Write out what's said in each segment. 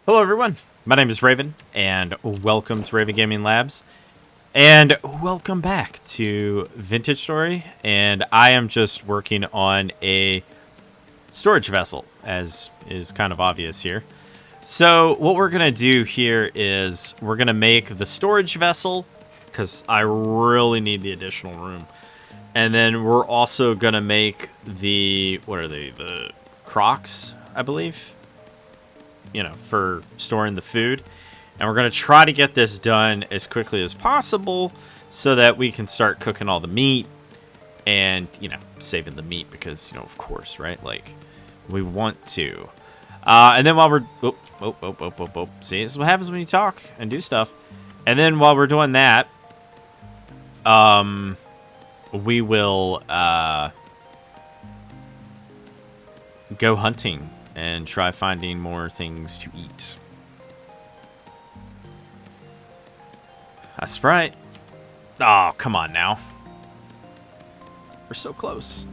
Hello everyone, my name is Raven, and welcome to Raven Gaming Labs, and welcome back to VintageStory, and I am just working on a storage vessel, as is kind of obvious here. So what we're going to do here is we're going to make the storage vessel, because I really need the additional room, and then we're also going to make the, what are they, the crocks, I believe? You know, for storing the food. And we're going to try to get this done as quickly as possible so that we can start cooking all the meat and, you know, saving the meat because, you know, of course, right? Like, we want to. And then while we're... See, this is what happens when you talk and do stuff. And then while we're doing that, we will go hunting and try finding more things to eat. That's right. Oh, come on now. We're so close.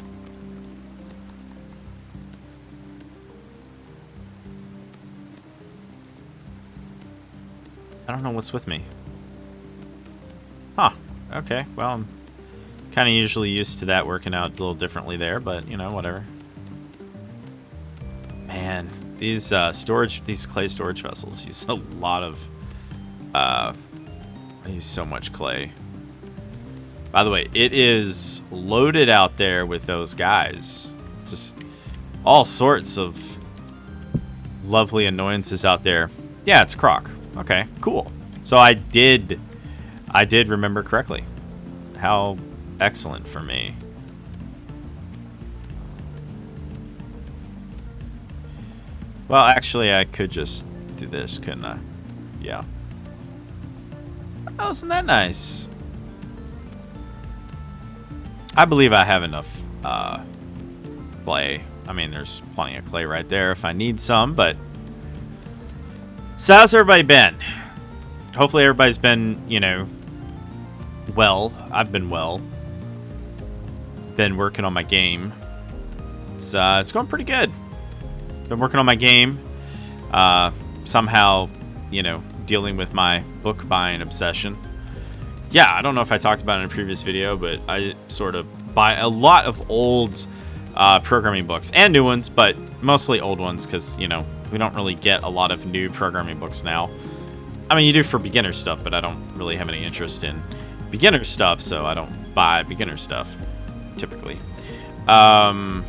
I don't know what's with me. Huh. Okay, well, I'm kind of usually used to that working out a little differently there, but, you know, whatever. Man, these clay storage vessels use a lot of, I use so much clay. By the way, it is loaded out there with those guys. Just all sorts of lovely annoyances out there. Yeah, it's croc. Okay, cool. So I did remember correctly. How excellent for me. Well, actually, I could just do this, couldn't I? Yeah. Oh, isn't that nice? I believe I have enough clay. I mean, there's plenty of clay right there if I need some, but... So how's everybody been? Hopefully everybody's been, you know, well. I've been well. Been working on my game. It's going pretty good. Been working on my game, somehow, you know, dealing with my book buying obsession. Yeah, I don't know if I talked about it in a previous video, but I sort of buy a lot of old programming books and new ones, but mostly old ones because, you know, we don't really get a lot of new programming books now. I mean, you do for beginner stuff, but I don't really have any interest in beginner stuff, so I don't buy beginner stuff, typically. But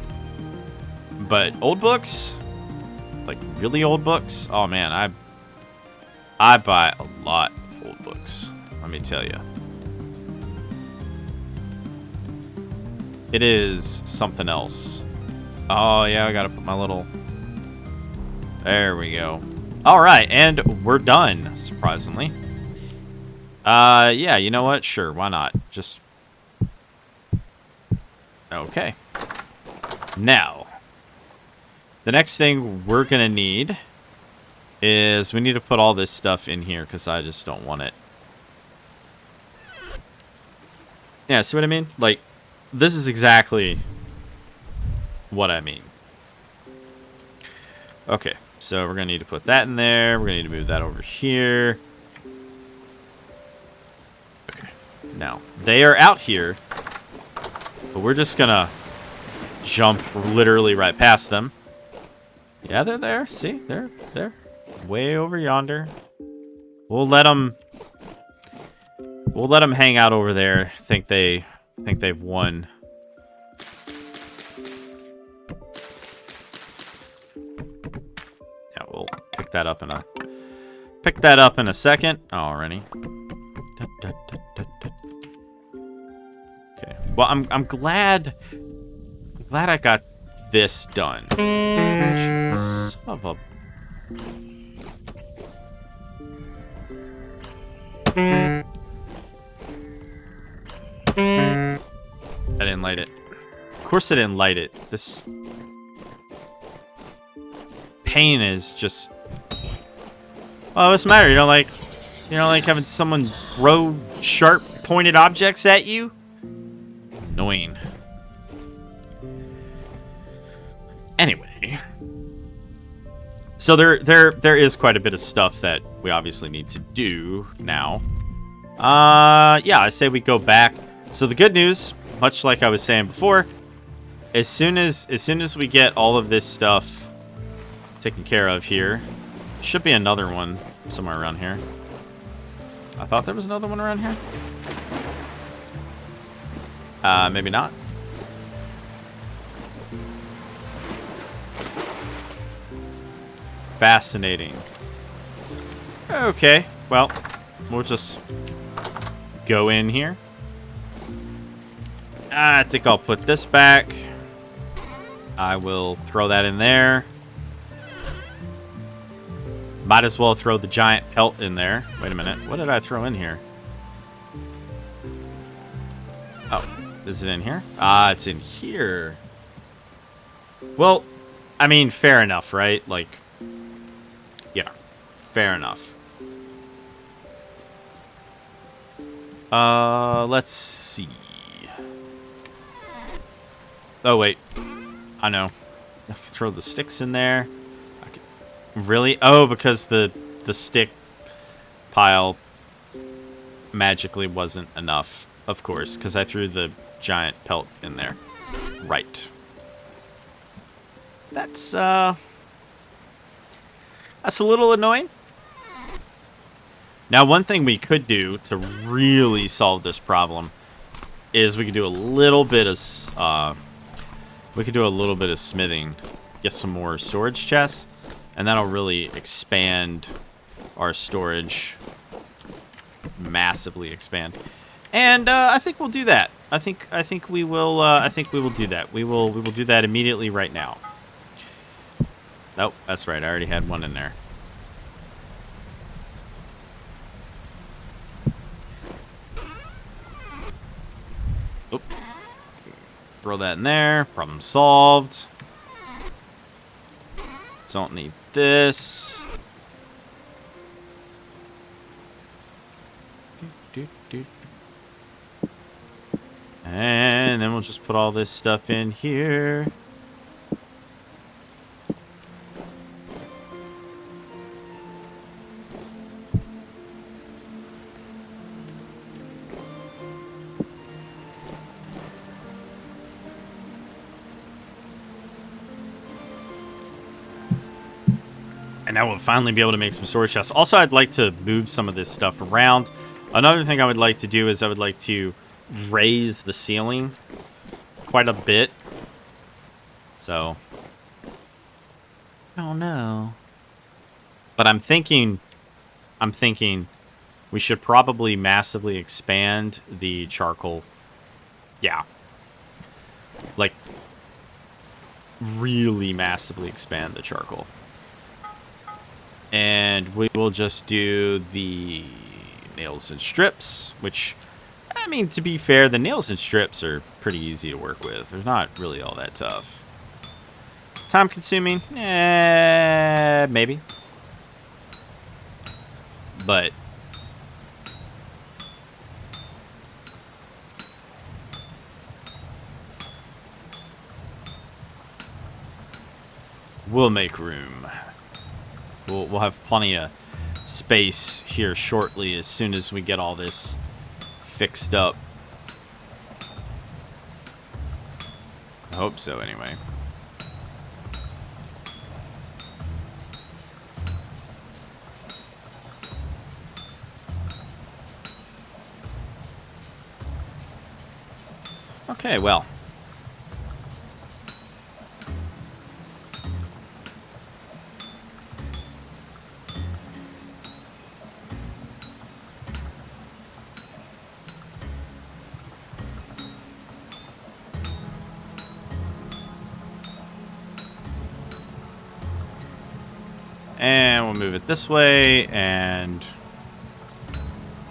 old books... like really old books, oh man, I buy a lot of old books, let me tell you. It is something else. Oh yeah, I gotta put my little, there we go. All right, and we're done, surprisingly. Yeah, you know what, sure, why not, just okay. Now the next thing we're going to need is we need to put all this stuff in here because I just don't want it. Yeah, see what I mean? Like, this is exactly what I mean. Okay, so we're going to need to put that in there. We're going to need to move that over here. Okay, now, they are out here, but we're just going to jump literally right past them. Yeah, they're there. See, they're way over yonder. We'll let them hang out over there. Think they've won. Yeah, we'll pick that up in a second. Alrighty. Okay. Well, I'm glad I got this done. Son of a... I didn't light it. Of course I didn't light it. This pain is just... Well, what's the matter? You don't like having someone throw sharp pointed objects at you? Annoying. Anyway. So there is quite a bit of stuff that we obviously need to do now. Yeah, I say we go back. So the good news, much like I was saying before, as soon as we get all of this stuff taken care of here, should be another one somewhere around here. I thought there was another one around here. Maybe not. Fascinating. Okay, well, we'll just go in here. I think I'll put this back. I will throw that in there. Might as well throw the giant pelt in there. Wait a minute. What did I throw in here? Oh, is it in here? It's in here. Well, I mean, fair enough, right? Like, yeah, fair enough. Let's see. Oh, wait. I know. I can throw the sticks in there. Really? Oh, because the stick pile magically wasn't enough. Of course, because I threw the giant pelt in there. Right. That's a little annoying. Now, one thing we could do to really solve this problem is we could do a little bit of smithing, get some more storage chests, and that'll really expand our storage, massively expand. And I think we'll do that. I think we will. I think we will do that. We will do that immediately right now. Nope, that's right. I already had one in there. Oop. Throw that in there. Problem solved. Don't need this. And then we'll just put all this stuff in here. And now we'll finally be able to make some storage chests. Also, I'd like to move some of this stuff around. Another thing I would like to do is I would like to raise the ceiling quite a bit. So, I don't know. But I'm thinking we should probably massively expand the charcoal. Yeah. Like, really massively expand the charcoal. And we will just do the nails and strips, which, I mean, to be fair, the nails and strips are pretty easy to work with. They're not really all that tough. Time consuming? Maybe. But we'll make room. We'll have plenty of space here shortly as soon as we get all this fixed up. I hope so, anyway. Okay, well. And we'll move it this way, and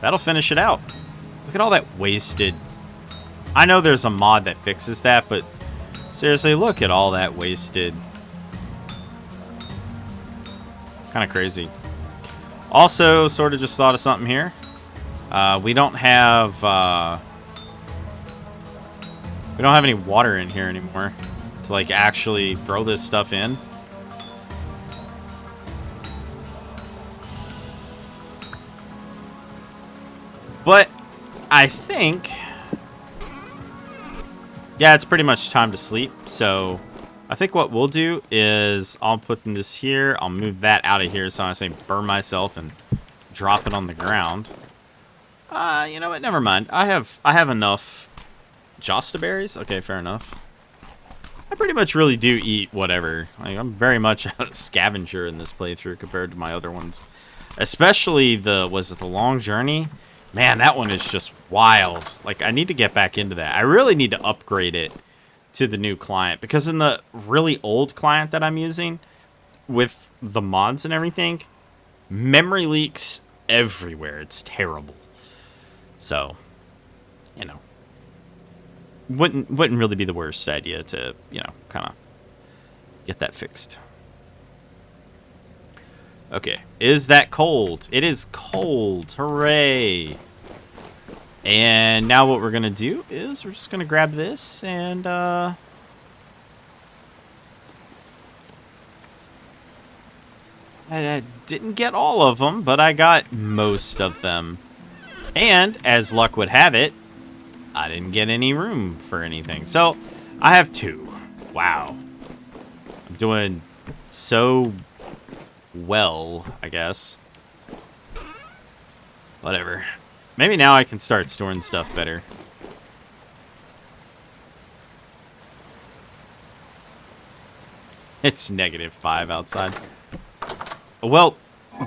that'll finish it out. Look at all that wasted. I know there's a mod that fixes that, but seriously, look at all that wasted. Kind of crazy. Also, sort of just thought of something here. We don't have any water in here anymore to like actually throw this stuff in. But I think, yeah, it's pretty much time to sleep. So I think what we'll do is I'll put this here. I'll move that out of here so I say burn myself and drop it on the ground. You know what? Never mind. I have enough Josta berries. Okay, fair enough. I pretty much really do eat whatever. Like, I'm very much a scavenger in this playthrough compared to my other ones. Especially was it the Long Journey? Man, that one is just wild. Like, I need to get back into that. I really need to upgrade it to the new client. Because in the really old client that I'm using, with the mods and everything, memory leaks everywhere. It's terrible. So, you know. Wouldn't really be the worst idea to, you know, kind of get that fixed. Okay, is that cold? It is cold. Hooray! And now what we're gonna do is we're just gonna grab this and I didn't get all of them, but I got most of them. And as luck would have it, I didn't get any room for anything. So, I have 2. Wow. I'm doing so well, I guess. Whatever. Maybe now I can start storing stuff better. It's -5 outside. Well,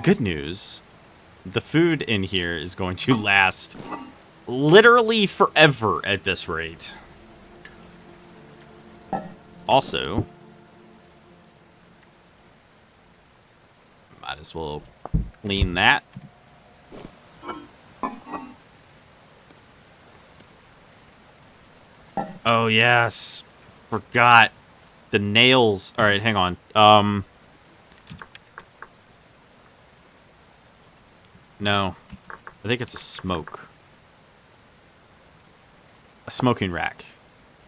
good news. The food in here is going to last literally forever at this rate. Also, might as well clean that. Oh, yes. Forgot. The nails. All right, hang on. No. I think it's a smoke. A smoking rack.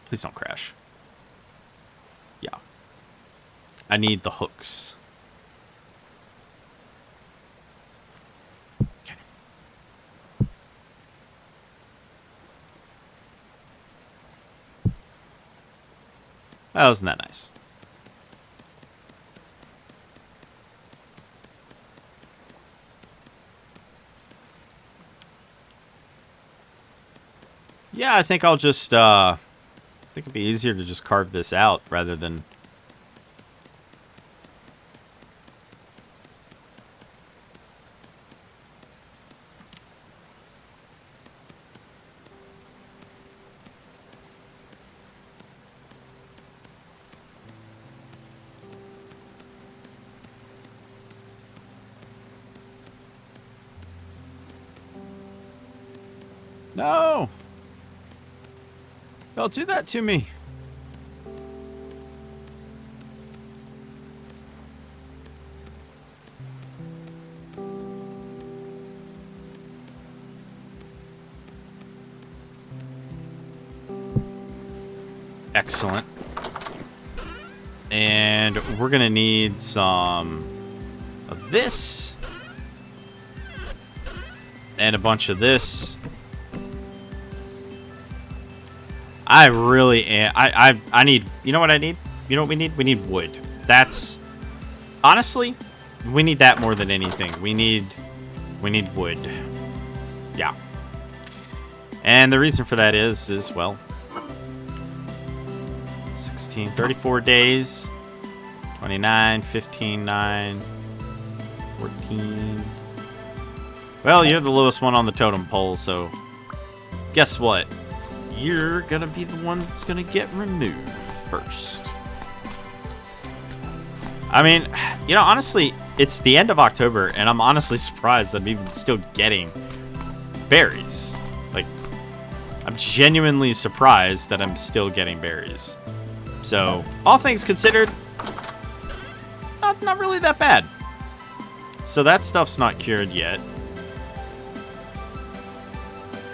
Please don't crash. Yeah. I need the hooks. Okay. Well, isn't that nice? Yeah, I think I'll just, I think it'd be easier to just carve this out rather than... No! Don't do that to me. Excellent. And we're gonna need some of this. And a bunch of this. I really am. I need, you know what I need? You know what we need? We need wood. That's, honestly, we need that more than anything. We need wood. Yeah. And the reason for that is, well, 16, 34 days, 29, 15, 9, 14. Well, you're the lowest one on the totem pole, so guess what? You're gonna be the one that's gonna get removed first. I mean, you know, honestly, it's the end of October, and I'm honestly surprised I'm even still getting berries. Like, I'm genuinely surprised that I'm still getting berries. So, all things considered, not really that bad. So that stuff's not cured yet.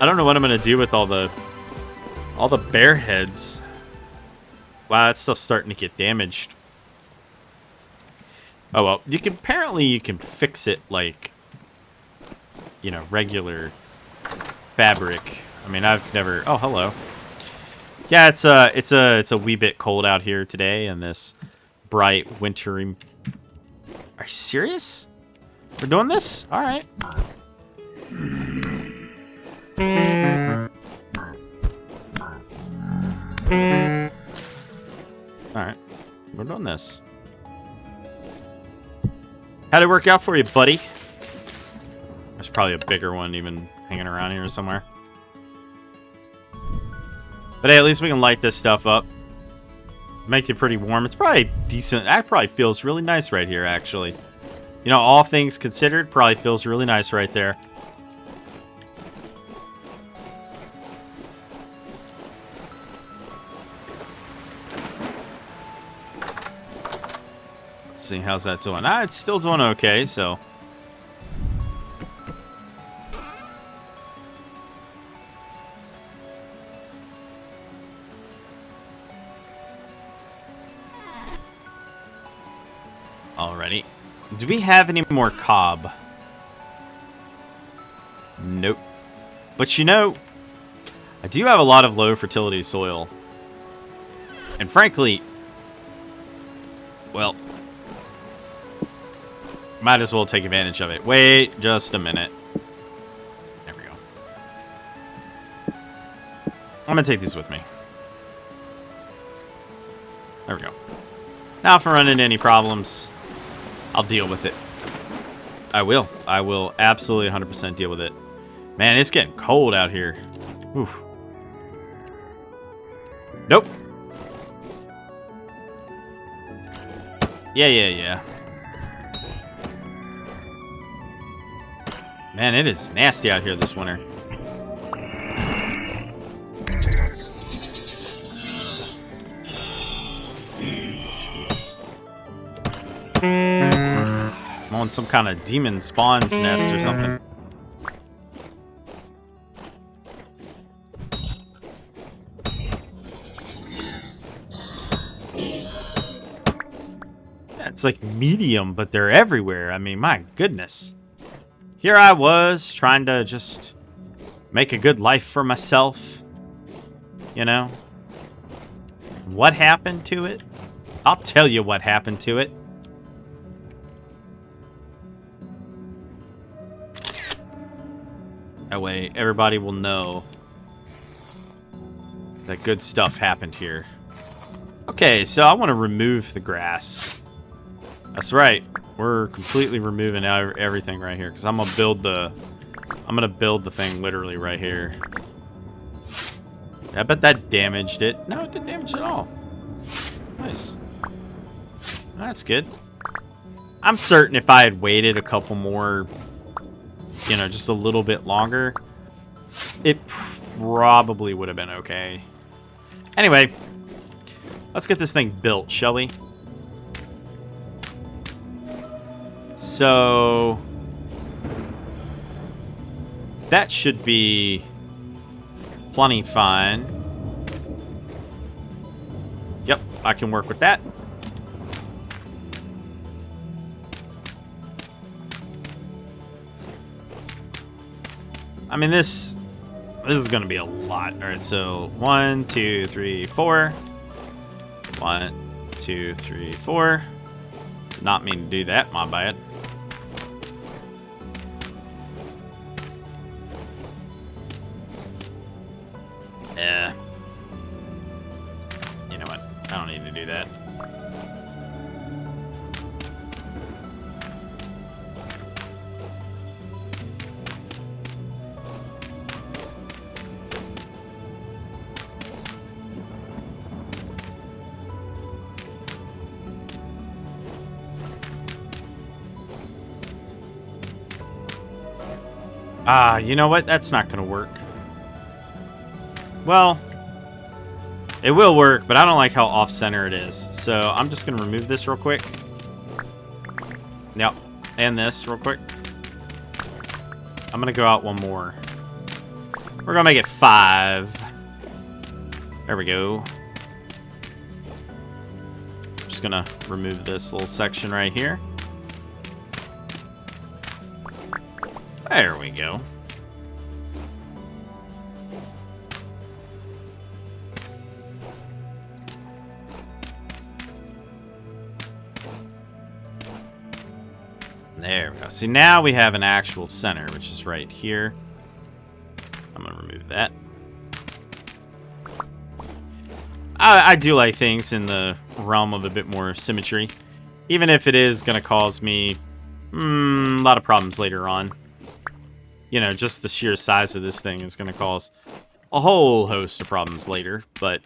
I don't know what I'm gonna do with all the bear heads. Wow, that stuff's starting to get damaged. Oh well, apparently you can fix it like, you know, regular fabric. I mean, I've never... Oh, hello. Yeah, it's a wee bit cold out here today in this bright, wintry... Are you serious? We're doing this? All right. All right. We're doing this. How'd it work out for you, buddy? There's probably a bigger one even hanging around here somewhere. But hey, at least we can light this stuff up. Make it pretty warm. It's probably decent. That probably feels really nice right here, actually. You know, all things considered, probably feels really nice right there. Let's see, how's that doing? Ah, it's still doing okay, so... Alrighty. Do we have any more cob? Nope. But you know, I do have a lot of low fertility soil. And frankly, well, might as well take advantage of it. Wait just a minute. There we go. I'm going to take these with me. There we go. Now if I run into any problems, I'll deal with it. I will. I will absolutely 100% deal with it. Man, it's getting cold out here. Oof. Nope. Yeah. Man, it is nasty out here this winter. I'm on some kind of demon spawn's nest or something. Yeah, it's like medium, but they're everywhere. I mean, my goodness. Here I was trying to just make a good life for myself. You know? What happened to it? I'll tell you what happened to it. That way, everybody will know that good stuff happened here. Okay, so I want to remove the grass. That's right. We're completely removing everything right here because I'm gonna build the thing literally right here. I bet that damaged it. No, it didn't damage it at all. Nice. That's good. I'm certain if I had waited a couple more, you know, just a little bit longer, it probably would have been okay. Anyway, let's get this thing built, shall we? So that should be plenty fine. Yep, I can work with that. I mean, this is going to be a lot. All right, so 1, 2, 3, 4. 1, 2, 3, 4. Did not mean to do that. My bad. You know what? I don't need to do that. Ah, you know what? That's not going to work. Well, it will work, but I don't like how off-center it is. So I'm just going to remove this real quick. Yep. And this real quick. I'm going to go out one more. We're going to make it 5. There we go. Just going to remove this little section right here. There we go. There we go. See, now we have an actual center, which is right here. I'm going to remove that. I do like things in the realm of a bit more symmetry. Even if it is going to cause me a lot of problems later on. You know, just the sheer size of this thing is going to cause a whole host of problems later. But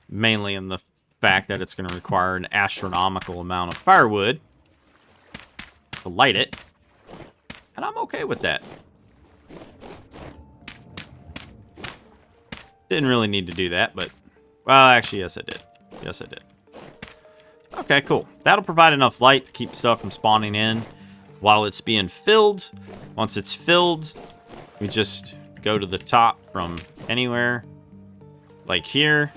mainly in the fact that it's going to require an astronomical amount of firewood to light it. And I'm okay with that. Didn't really need to do that, but... Well, actually, yes, I did. Yes, I did. Okay, cool. That'll provide enough light to keep stuff from spawning in while it's being filled. Once it's filled, we just go to the top from anywhere, like here.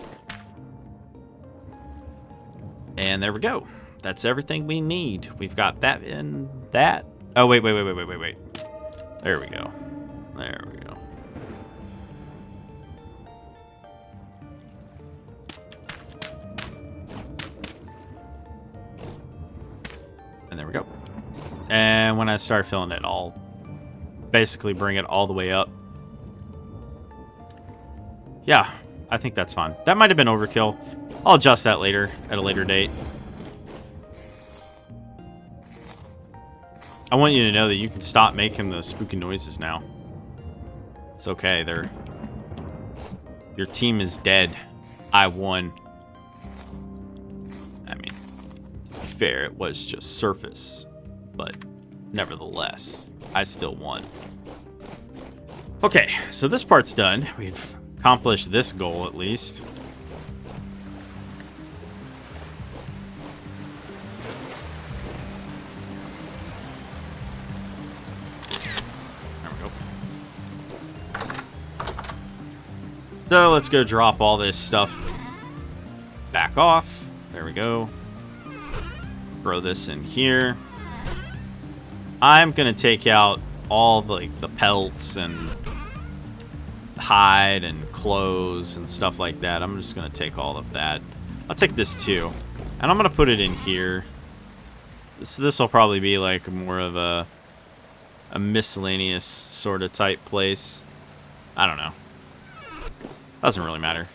And there we go. That's everything we need. We've got that and that. Oh, wait. There we go. There we go. And there we go. And when I start filling it, I'll basically bring it all the way up. Yeah, I think that's fine. That might have been overkill. I'll adjust that later, at a later date. I want you to know that you can stop making the spooky noises now. It's okay, your team is dead. I won. I mean, to be fair, it was just surface. But nevertheless, I still won. Okay, so this part's done. We've accomplished this goal, at least. There we go. So let's go drop all this stuff back off. There we go. Throw this in here. I'm gonna take out all the pelts and hide and clothes and stuff like that. I'm just gonna take all of that. I'll take this too, and I'm gonna put it in here. This will probably be like more of a miscellaneous sort of type place. I don't know. Doesn't really matter.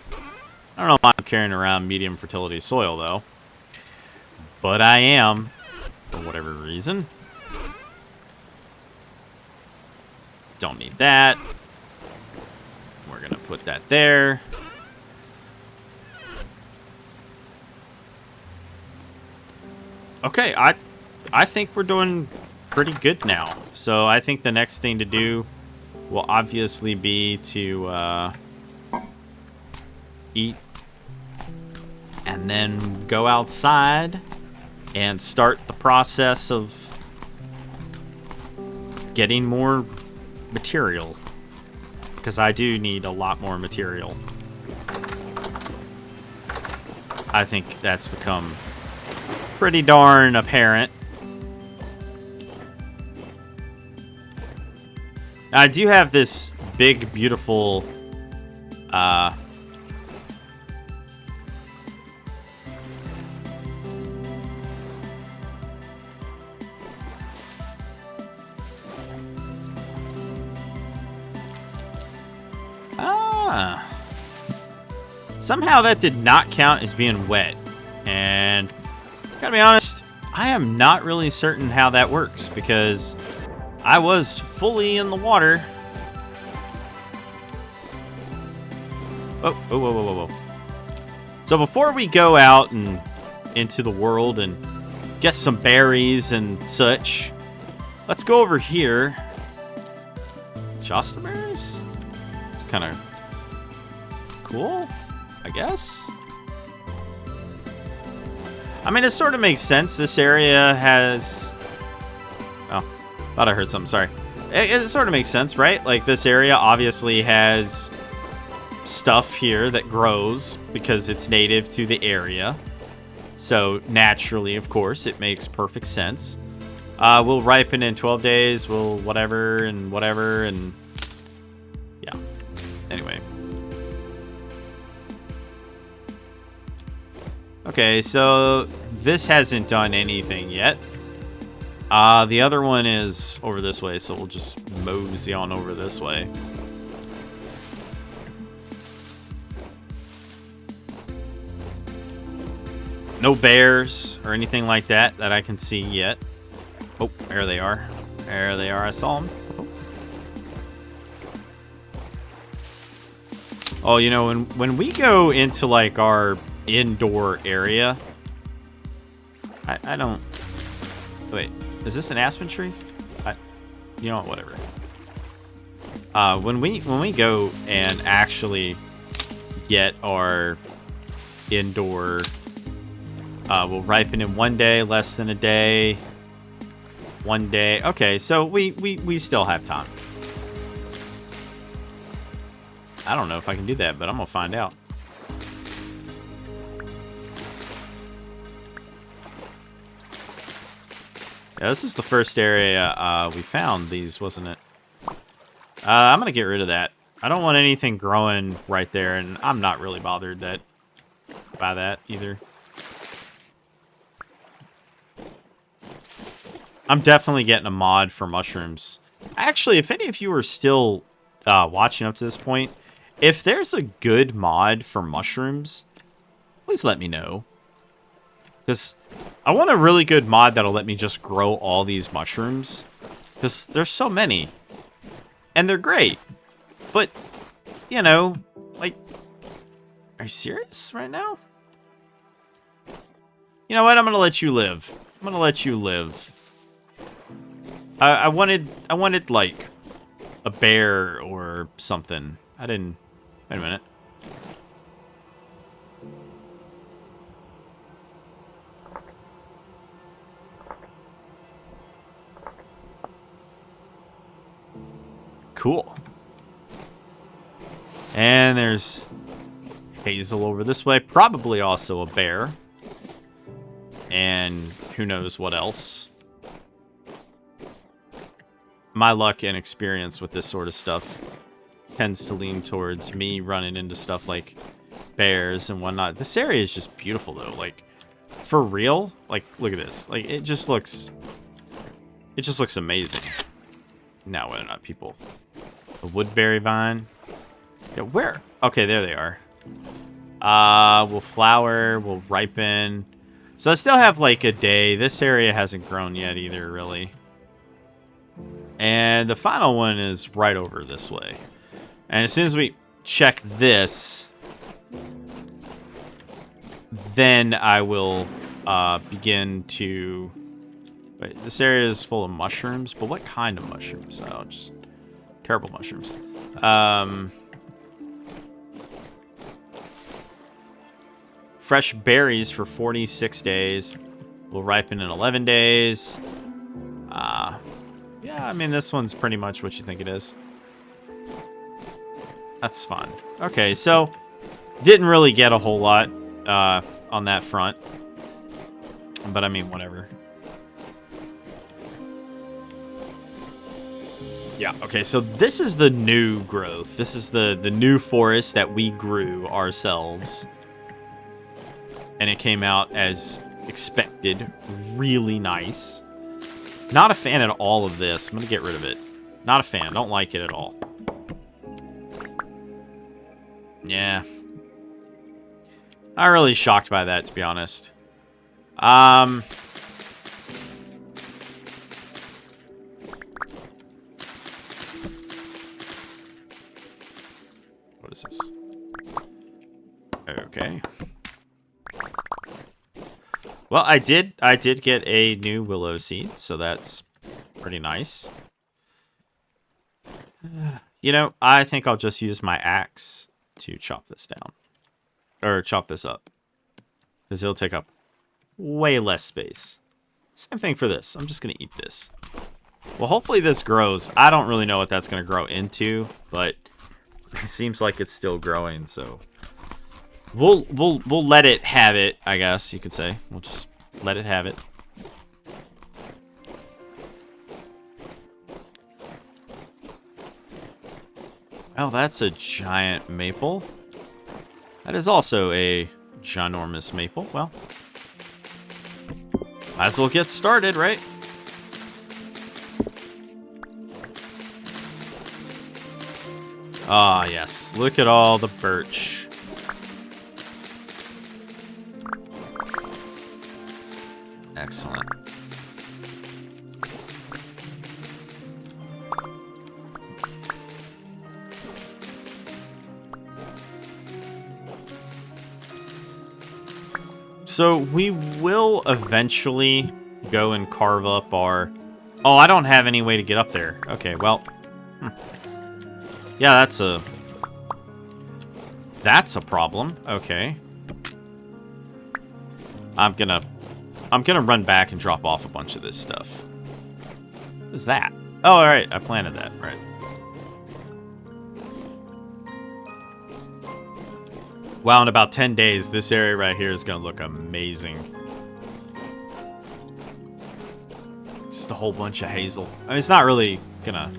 I don't know why I'm carrying around medium fertility soil though, but I am for whatever reason. Don't need that. We're gonna put that there. Okay, I think we're doing pretty good now. So I think the next thing to do will obviously be to eat and then go outside and start the process of getting more material, because I do need a lot more material. I think that's become pretty darn apparent. I do have this big, beautiful somehow that did not count as being wet. And gotta be honest, I am not really certain how that works, because I was fully in the water. Whoa. So before we go out and into the world and get some berries and such, let's go over here. Just the berries? It's kind of cool, I guess. I mean, it sort of makes sense. This area has... Oh, thought I heard something. Sorry. It sort of makes sense, right? Like, this area obviously has stuff here that grows because it's native to the area. So, naturally, of course, it makes perfect sense. We'll ripen in 12 days. We'll whatever, and yeah. Anyway. Okay, so this hasn't done anything yet. The other one is over this way, so we'll just mosey on over this way. No bears or anything like that that I can see yet. Oh, there they are. There they are. I saw them. Oh, you know, when we go into, like, our indoor area, I don't... Wait, is this an aspen tree? You know what, whatever. When we go and actually get our indoor... we'll ripen in 1 day, less than a day. 1 day. Okay, so we still have time. I don't know if I can do that, but I'm gonna find out. Yeah, this is the first area we found these, wasn't it? I'm gonna get rid of that. I don't want anything growing right there, and I'm not really bothered by that either. I'm definitely getting a mod for mushrooms. Actually, if any of you are still watching up to this point, if there's a good mod for mushrooms, please let me know. Because I want a really good mod that'll let me just grow all these mushrooms. Because there's so many. And they're great. But, you know, like, are you serious right now? You know what? I'm going to let you live. I'm going to let you live. I wanted, like, a bear or something. I didn't... Wait a minute. Cool. And there's hazel over this way. Probably also a bear. And who knows what else. My luck and experience with this sort of stuff tends to lean towards me running into stuff like bears and whatnot. This area is just beautiful, though. Like, for real? Like, look at this. Like, it just looks amazing. Now, whether or not people... A woodberry vine. Yeah, where? Okay, there they are. We'll flower. We'll ripen. So I still have, like, a day. This area hasn't grown yet either, really. And the final one is right over this way. And as soon as we check this, then I will begin to... Wait, this area is full of mushrooms, but what kind of mushrooms? Oh, just terrible mushrooms. Fresh berries for 46 days. Will ripen in 11 days. Yeah, I mean, this one's pretty much what you think it is. That's fun. Okay, so didn't really get a whole lot on that front. But I mean, whatever. Yeah, okay, so this is the new growth. This is the new forest that we grew ourselves. And it came out as expected. Really nice. Not a fan at all of this. I'm going to get rid of it. Not a fan. Don't like it at all. Yeah. Not really shocked by that, to be honest. What is this? Okay. Well, I did get a new willow seed, so that's pretty nice. You know, I think I'll just use my axe to chop this down. Or chop this up. Because it'll take up way less space. Same thing for this. I'm just going to eat this. Well, hopefully this grows. I don't really know what that's going to grow into, but it seems like it's still growing, so... We'll let it have it, I guess you could say. We'll just let it have it. Oh, that's a giant maple. That is also a ginormous maple. Well, might as well get started, right? Ah, yes. Look at all the birch. Excellent. So we will eventually go and carve up our... Oh, I don't have any way to get up there. Okay, well... Yeah, that's a problem. Okay. I'm gonna run back and drop off a bunch of this stuff. What is that? Oh, alright, I planted that, right. Wow, in about 10 days, this area right here is gonna look amazing. Just a whole bunch of hazel. I mean, it's not really gonna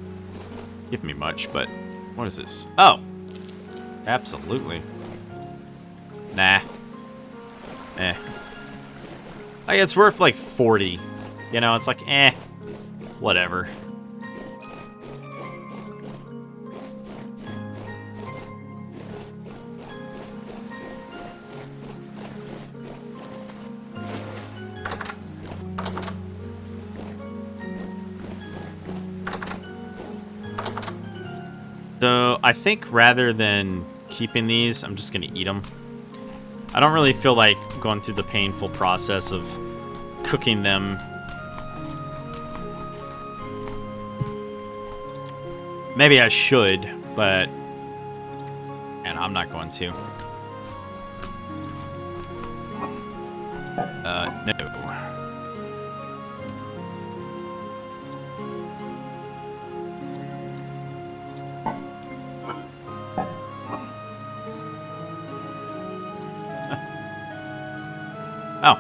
give me much, but what is this? Oh, absolutely. Nah. Eh. Like, it's worth like 40. You know, it's like, eh, whatever. So, I think rather than keeping these, I'm just going to eat them. I don't really feel like going through the painful process of cooking them. Maybe I should, but... And I'm not going to. No. Oh.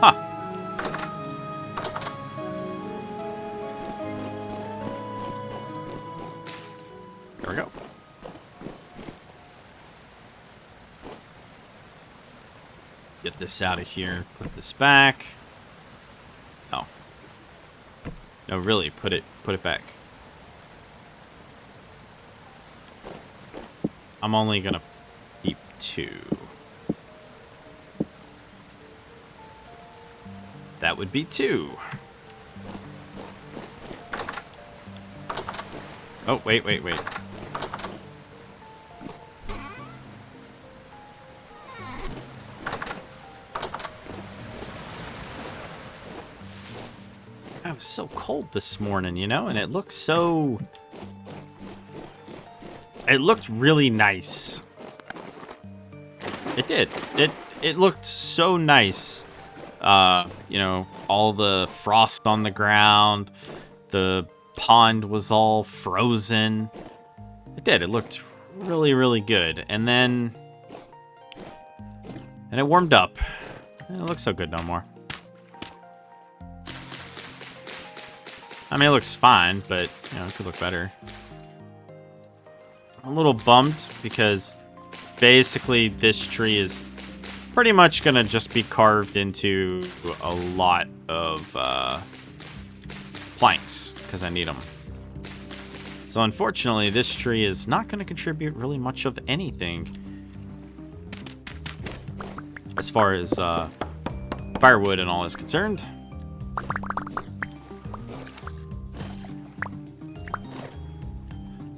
Huh. There we go. Get this out of here. Put this back. Oh. No, really, put it back. I'm only gonna keep 2. That would be 2. Oh, wait. I was so cold this morning, you know, and it looked so... It looked really nice. It did. It looked so nice. You know, all the frost on the ground, the pond was all frozen. It did. It looked really, really good. And then... And it warmed up. It doesn't look so good no more. I mean, it looks fine, but, you know, it could look better. I'm a little bummed because basically this tree is pretty much going to just be carved into a lot of planks because I need them. So unfortunately, this tree is not going to contribute really much of anything as far as firewood and all is concerned.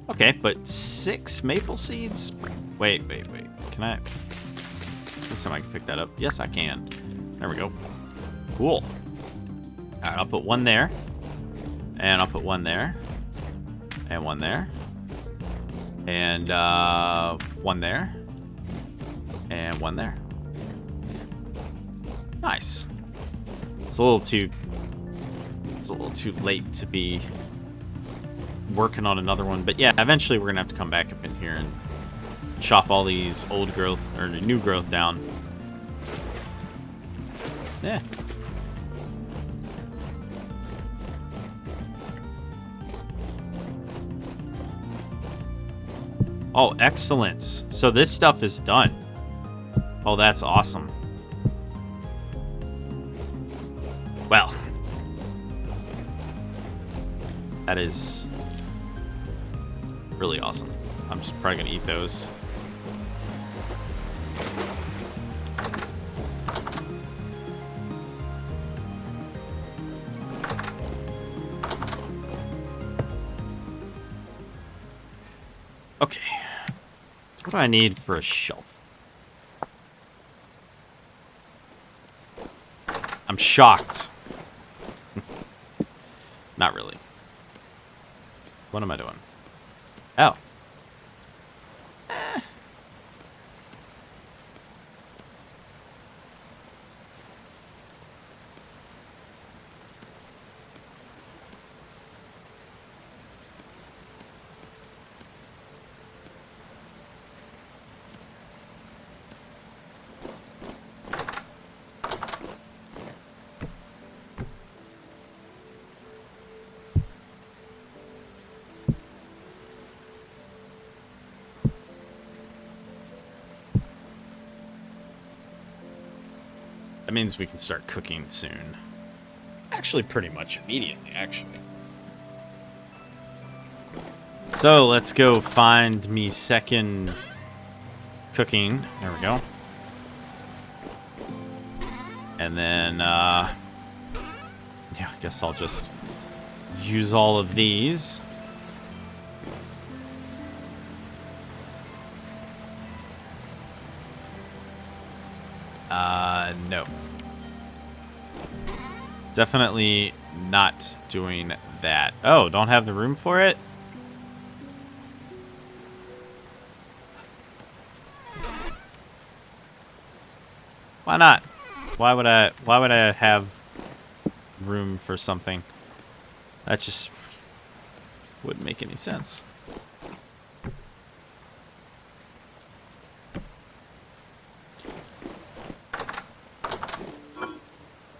Okay, but 6 maple seeds? Wait. Can I... This time I can pick that up. Yes, I can. There we go. Cool. Alright, I'll put 1 there. And I'll put 1 there. And 1 there. And 1 there. And 1 there. Nice. It's a little too late to be working on another one, but yeah, eventually we're gonna have to come back up in here and chop all these old growth or new growth down. Yeah. Oh, excellent. So this stuff is done. Oh, that's awesome. Well, that is Really awesome. I'm just probably gonna eat those. Okay. What do I need for a shelf? I'm shocked. Not really. What am I doing? Oh. That means we can start cooking soon. Actually, pretty much immediately, actually. So, let's go find me second cooking. There we go. And then, yeah, I guess I'll just use all of these. No. Definitely not doing that. Oh, don't have the room for it? Why not? Why would I have room for something? That just wouldn't make any sense.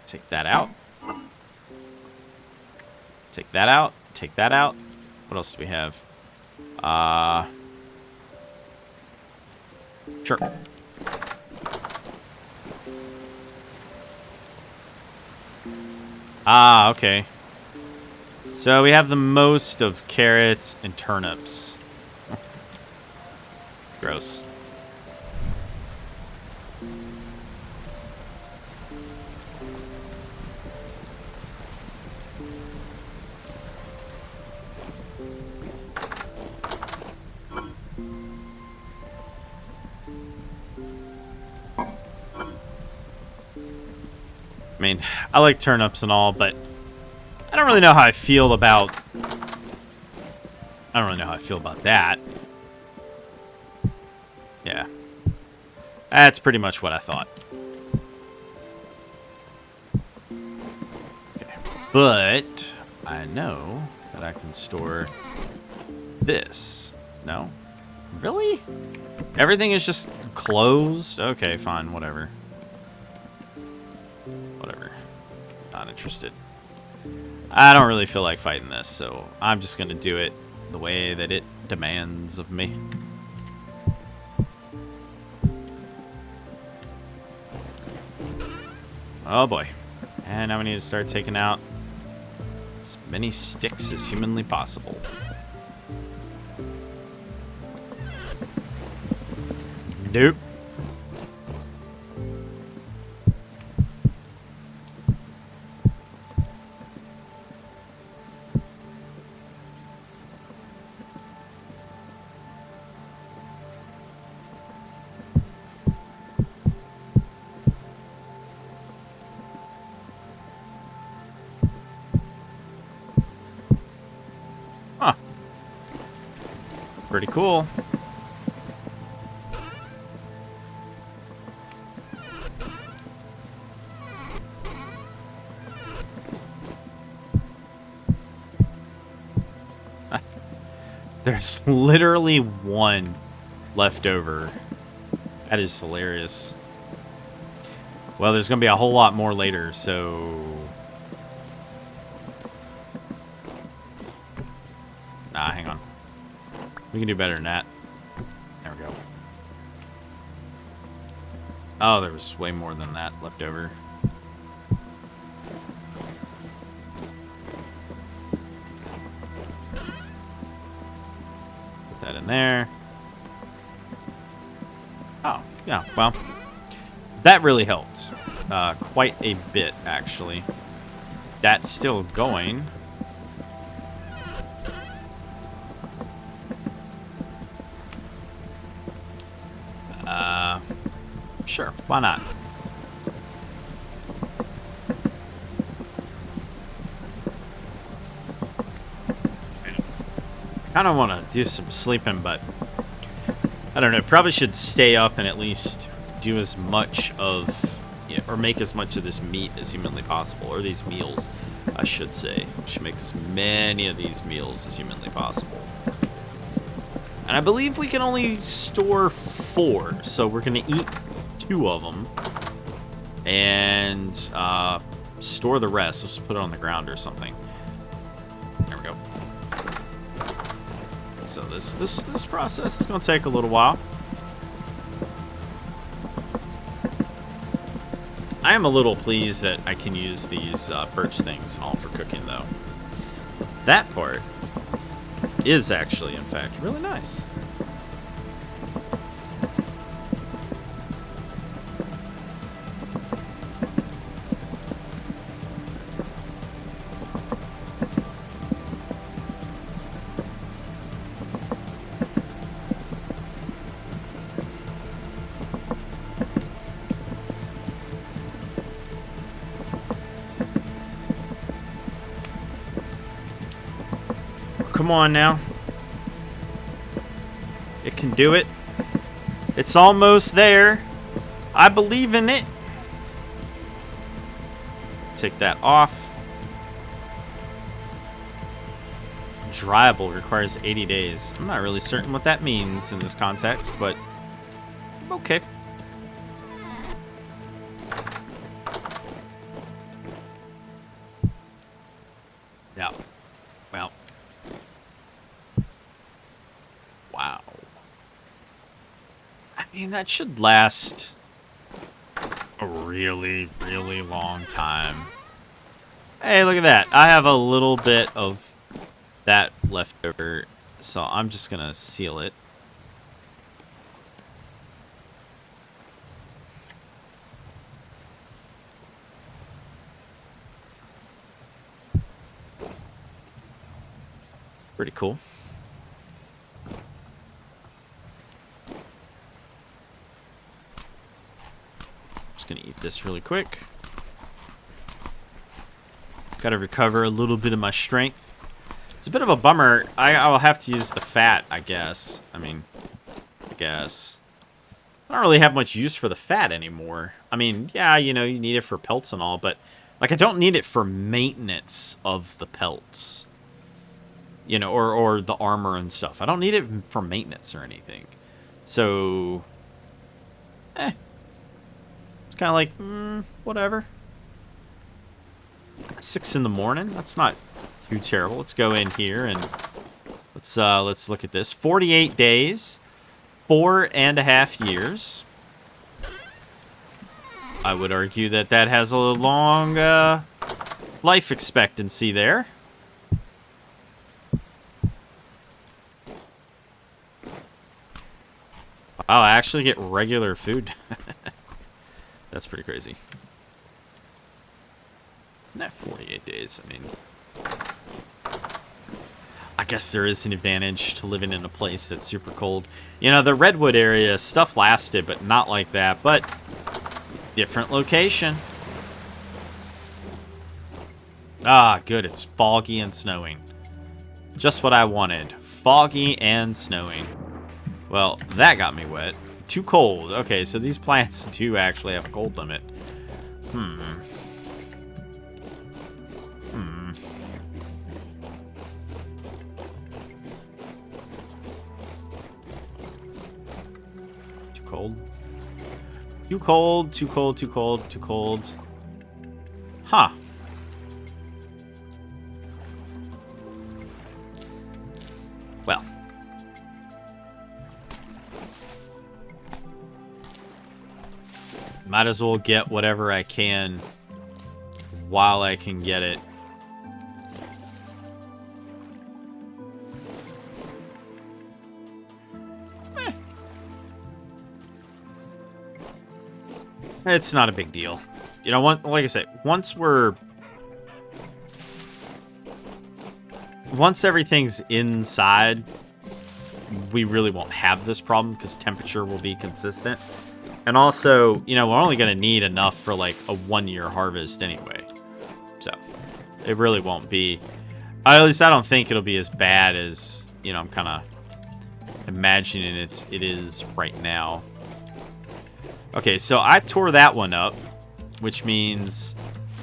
Take that out. Take that out. Take that out. What else do we have? Sure. Ah, okay. So we have the most of carrots and turnips. Gross. I mean, I like turnips and all, but I don't really know how I feel about... I don't really know how I feel about that. Yeah. That's pretty much what I thought. Okay. But I know that I can store this. No? Really? Everything is just closed? Okay, fine, whatever. Whatever. Not interested. I don't really feel like fighting this, so I'm just going to do it the way that it demands of me. Oh boy. And now we need to start taking out as many sticks as humanly possible. Nope. Huh. Pretty cool. There's literally one left over. That is hilarious. Well, there's going to be a whole lot more later, so... Nah, hang on. We can do better than that. There we go. Oh, there was way more than that left over. Put that in there. Oh, yeah, well, that really helped. Quite a bit, actually. That's still going. Sure, why not? I kind of want to do some sleeping, but I don't know. Probably should stay up and at least do as much of, or make as much of this meat as humanly possible, or these meals, I should say. We should make as many of these meals as humanly possible. And I believe we can only store 4, so we're going to eat 2 of them and store the rest. Let's just put it on the ground or something. There we go. So this process is going to take a little while. I am a little pleased that I can use these birch things and all for cooking, though. That part is actually, in fact, really nice. Come on now. It can do it. It's almost there. I believe in it. Take that off. Dryable requires 80 days. I'm not really certain what that means in this context, but okay. Yeah. Well. Wow. I mean, that should last a really, really long time. Hey, look at that. I have a little bit of that left over, so I'm just gonna seal it. Pretty cool. Just gonna eat this really quick. Gotta recover a little bit of my strength. It's a bit of a bummer. I'll have to use the fat, I guess. I guess. I don't really have much use for the fat anymore. I mean, yeah, you know, you need it for pelts and all, but like I don't need it for maintenance of the pelts. You know, or the armor and stuff. I don't need it for maintenance or anything. So, it's kind of like, whatever. 6 in the morning. That's not too terrible. Let's go in here and let's look at this. 48 days, 4.5 years. I would argue that has a long life expectancy there. Wow, I actually get regular food. That's pretty crazy. Not 48 days, I mean. I guess there is an advantage to living in a place that's super cold. You know, the Redwood area, stuff lasted, but not like that. But, different location. Ah, good, it's foggy and snowing. Just what I wanted. Foggy and snowing. Well, that got me wet. Too cold. Okay, so these plants do actually have a cold limit. Too cold. Too cold, too cold, too cold, too cold. Huh. Well. Might as well get whatever I can while I can get it. It's not a big deal. You know, like I said, once everything's inside, we really won't have this problem because temperature will be consistent. And also, you know, we're only going to need enough for like a 1-year harvest anyway. So it really won't be, at least I don't think it'll be as bad as, you know, I'm kind of imagining it is right now. Okay, so I tore that one up, which means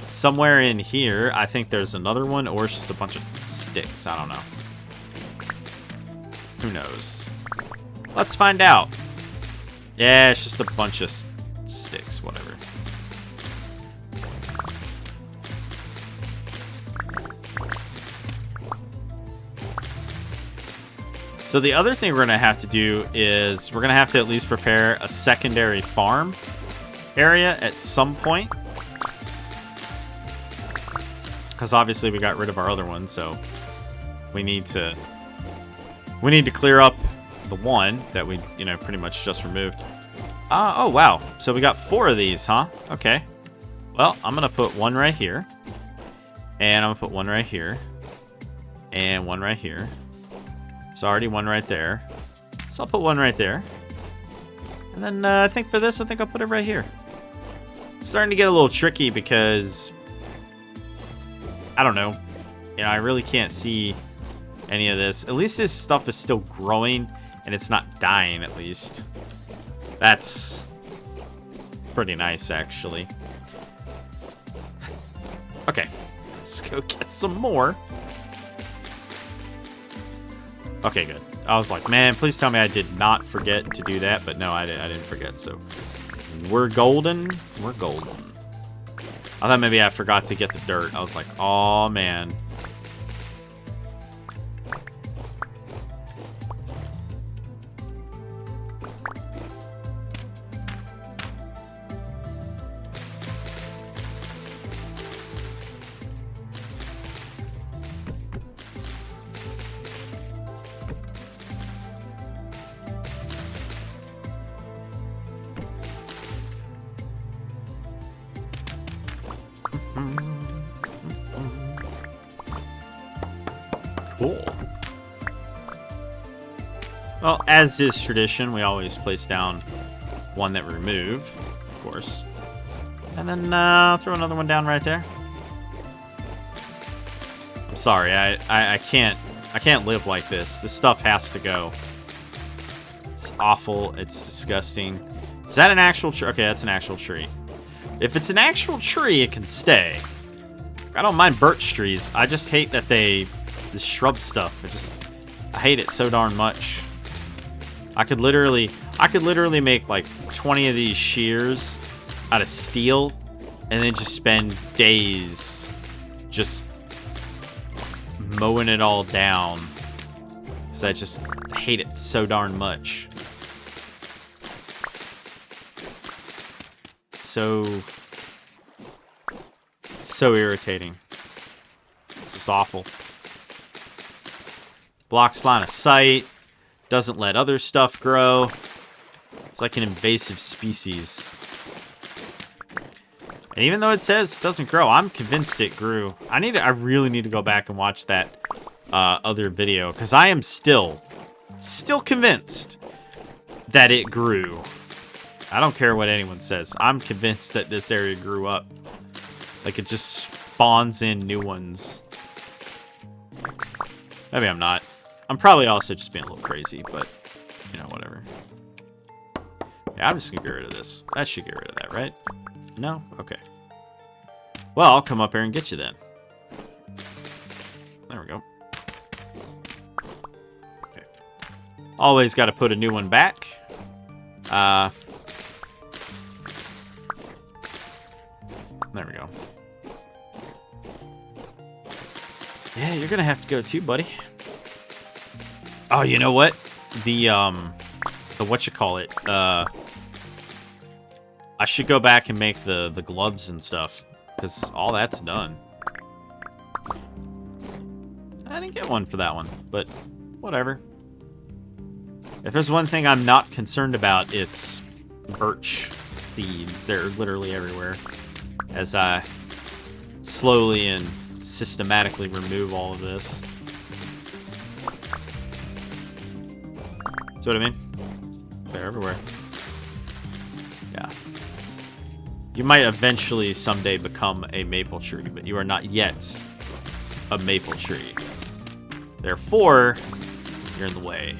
somewhere in here, I think there's another one, or it's just a bunch of sticks. I don't know. Who knows? Let's find out. Yeah, it's just a bunch of sticks, whatever. So the other thing we're going to have to do is we're going to have to at least prepare a secondary farm area at some point. Because obviously we got rid of our other one, so we need to clear up the one that we, you know, pretty much just removed. Oh, wow. So we got 4 of these, huh? Okay. Well, I'm going to put one right here. And I'm going to put one right here. And one right here. So already one right there. So I'll put one right there. And then I think for this, I think I'll put it right here. It's starting to get a little tricky because I don't know. You know, I really can't see any of this. At least this stuff is still growing and it's not dying, at least. That's pretty nice, actually. Okay. Let's go get some more. Okay, good. I was like, man, please tell me I did not forget to do that. But no, I didn't forget. So we're golden. We're golden. I thought maybe I forgot to get the dirt. I was like, oh, man. Cool. Well, as is tradition, we always place down one that we remove, of course. And then throw another one down right there. I'm sorry, I can't live like this. This stuff has to go. It's awful. It's disgusting. Is that an actual tree? Okay, that's an actual tree. If it's an actual tree, it can stay. I don't mind birch trees. I just hate that the shrub stuff. I hate it so darn much. I could literally make like 20 of these shears out of steel and then just spend days just mowing it all down. Because I just hate it so darn much. So irritating. This is awful. Blocks line of sight. Doesn't let other stuff grow. It's like an invasive species. And even though it says it doesn't grow, I'm convinced it grew. I really need to go back and watch that other video, because I am still convinced that it grew. I don't care what anyone says. I'm convinced that this area grew up. Like it just spawns in new ones. Maybe I'm not. I'm probably also just being a little crazy, but you know, whatever. Yeah, I'm just gonna get rid of this. That should get rid of that, right? No? Okay. Well, I'll come up here and get you then. There we go. Okay. Always got to put a new one back. There we go. Yeah, you're gonna have to go too, buddy. Oh, you know what? The whatchamacallit, I should go back and make the gloves and stuff, because all that's done. I didn't get one for that one, but whatever. If there's one thing I'm not concerned about, it's birch. thieves. They're literally everywhere. As I slowly and systematically remove all of this. See what I mean? They're everywhere. Yeah. You might eventually someday become a maple tree, but you are not yet a maple tree. Therefore, you're in the way.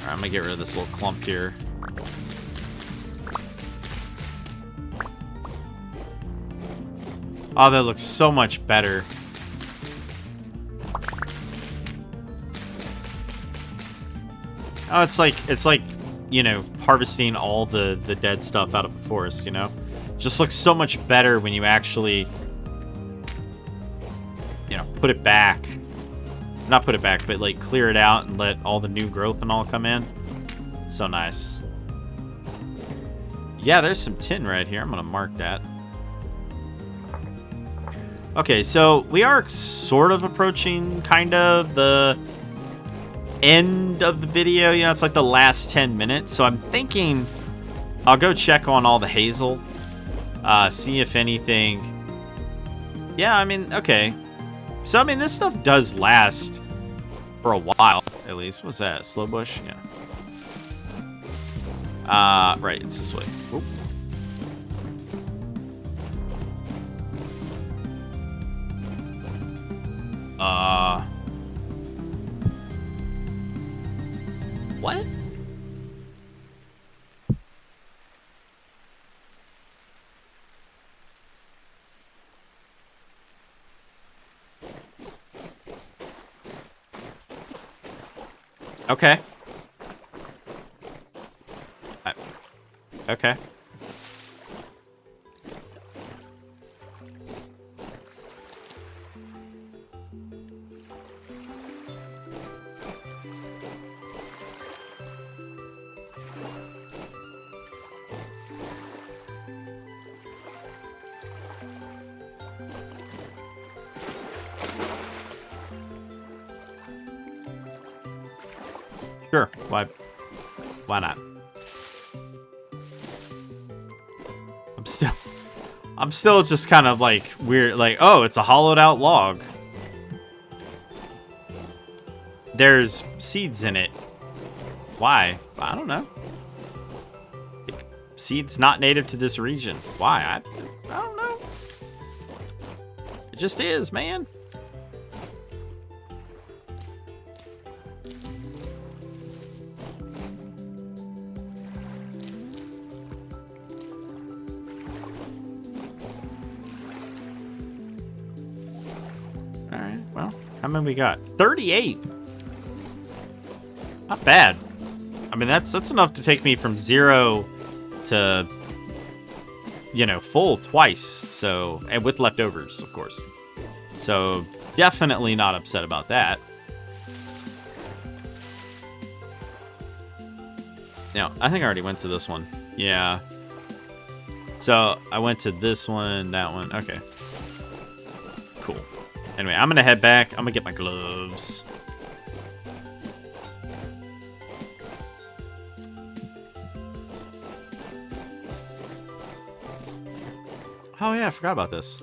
Alright, I'm gonna get rid of this little clump here. Oh, that looks so much better. Oh, it's like, you know, harvesting all the dead stuff out of the forest, you know? Just looks so much better when you actually, you know, put it back. Not put it back, but like clear it out and let all the new growth and all come in. So nice. Yeah, there's some tin right here. I'm gonna mark that. Okay, so we are sort of approaching kind of the end of the video. You know, it's like the last 10 minutes. So I'm thinking I'll go check on all the hazel. See if anything. Yeah, I mean, okay. So, I mean, this stuff does last for a while, at least. What's that? Slow bush? Yeah. Right, it's this way. Oop. What? Okay. Okay. Sure. Why not? I'm still just kind of like weird, like, oh, it's a hollowed out log. There's seeds in it. Why? I don't know. Seeds not native to this region. Why? I don't know. It just is, man. How many we got? 38. Not bad. I mean, that's enough to take me from 0 to, you know, full twice. So, and with leftovers, of course. So, definitely not upset about that. Now, I think I already went to this one. Yeah. So, I went to this one, that one. Okay. Cool. Anyway, I'm going to head back. I'm going to get my gloves. Oh, yeah, I forgot about this.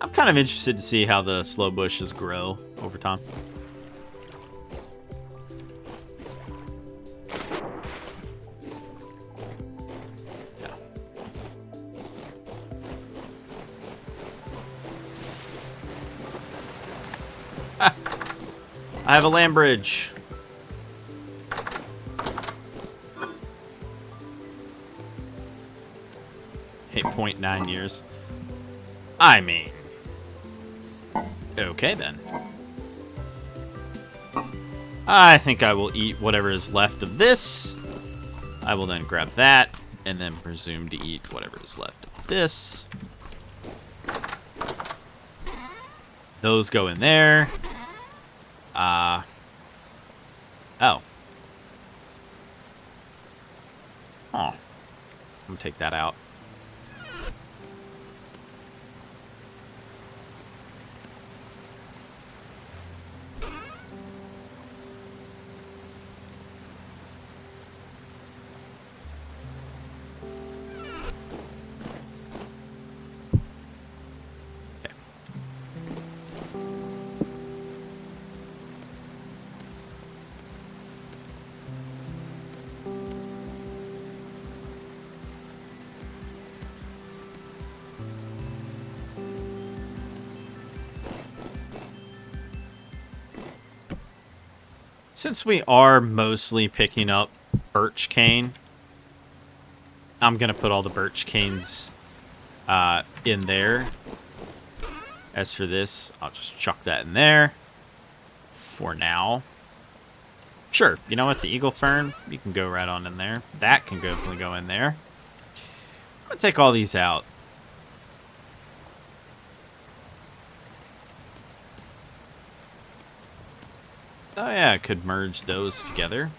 I'm kind of interested to see how the slow bushes grow over time. I have a land bridge. 8.9 years. I mean, okay then. I think I will eat whatever is left of this. I will then grab that and then presume to eat whatever is left of this. Those go in there. Oh. Oh. I'm gonna take that out. Since we are mostly picking up birch cane, I'm going to put all the birch canes in there. As for this, I'll just chuck that in there for now. Sure, you know what? The eagle fern, you can go right on in there. That can definitely go in there. I'm going to take all these out. Oh yeah, I could merge those together.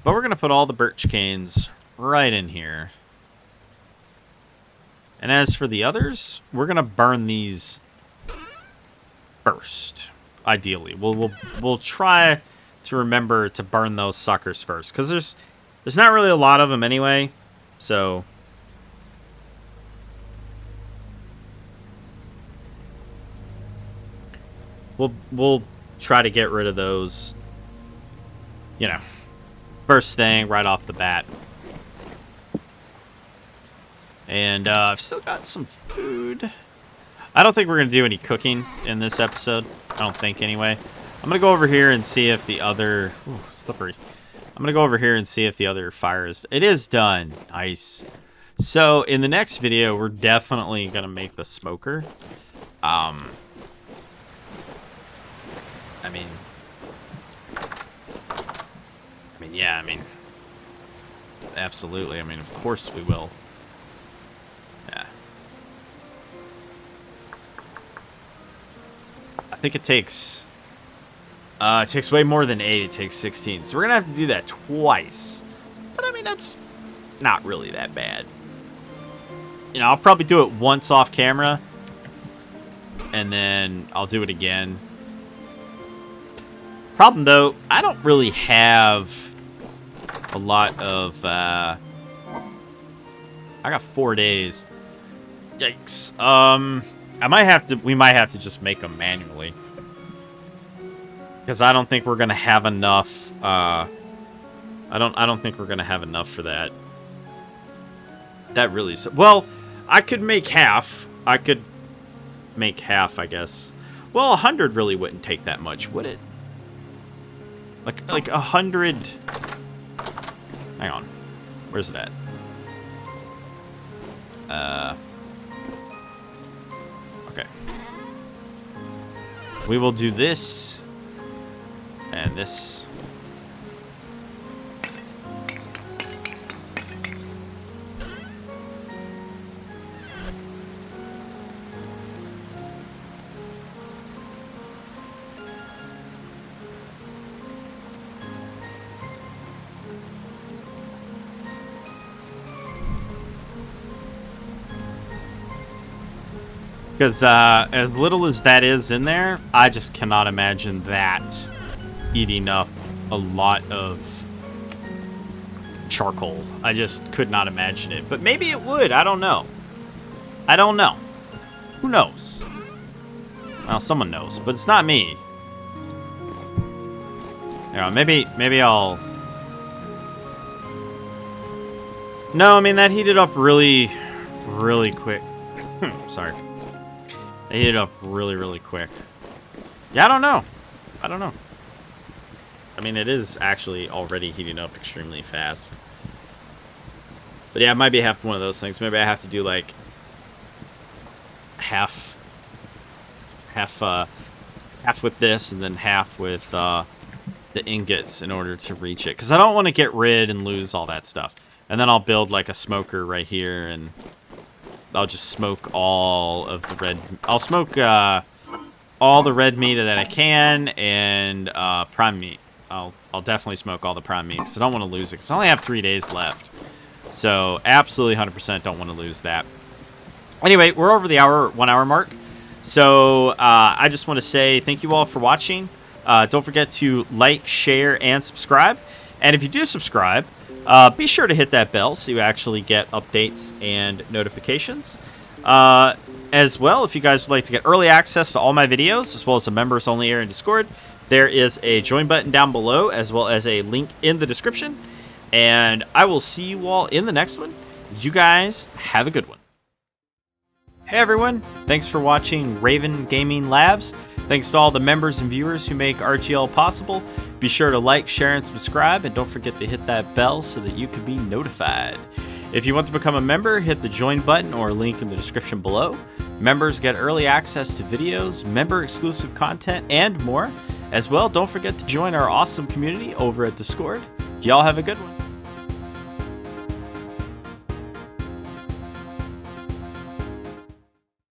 But we're going to put all the birch canes right in here. And as for the others, we're going to burn these first, ideally. We'll try to remember to burn those suckers first, because there's not really a lot of them anyway. So we'll try to get rid of those, you know, first thing right off the bat. And I've still got some food. I don't think we're going to do any cooking in this episode. I don't think, anyway. I'm going to go over here and see if the other... Ooh, slippery. I'm going to go over here and see if the other fire is... It is done. Nice. So, in the next video, we're definitely going to make the smoker. I mean, yeah, I mean, absolutely. I mean, of course we will. Yeah. I think it takes way more than 8. It takes 16. So we're going to have to do that twice. But, I mean, that's not really that bad. You know, I'll probably do it once off camera. And then I'll do it again. Problem, though, I don't really have a lot of, I got 4 days. Yikes. We might have to just make them manually. Because I don't think we're going to have enough, I don't think we're going to have enough for that. That really, well, I could make half. I could make half, I guess. Well, 100 really wouldn't take that much, would it? Like 100. Hang on. Where's it at? Okay. We will do this and this. Because as little as that is in there, I just cannot imagine that eating up a lot of charcoal. I just could not imagine it. But maybe it would. I don't know. I don't know. Who knows? Well, someone knows, but it's not me. Yeah, maybe I'll... No, I mean, that heated up really, really quick. Sorry. They heated up really, really quick. Yeah, I don't know. I don't know. I mean, it is actually already heating up extremely fast. But yeah, it might be half one of those things. Maybe I have to do like half with this and then half with the ingots in order to reach it. Because I don't want to get rid and lose all that stuff. And then I'll build like a smoker right here and... I'll just smoke all of the red... I'll smoke all the red meat that I can, and prime meat. I'll definitely smoke all the prime meat because I don't want to lose it because I only have 3 days left. So absolutely 100% don't want to lose that. Anyway, we're over the 1 hour mark. So I just want to say thank you all for watching. Don't forget to like, share, and subscribe. And if you do subscribe, be sure to hit that bell so you actually get updates and notifications. As well, if you guys would like to get early access to all my videos, as well as a members-only area in Discord, there is a join button down below, as well as a link in the description. And I will see you all in the next one. You guys have a good one. Hey everyone, thanks for watching Raven Gaming Labs. Thanks to all the members and viewers who make RGL possible. Be sure to like, share, and subscribe, and don't forget to hit that bell so that you can be notified. If you want to become a member, hit the join button or link in the description below. Members get early access to videos, member-exclusive content, and more. As well, don't forget to join our awesome community over at Discord. Y'all have a good one.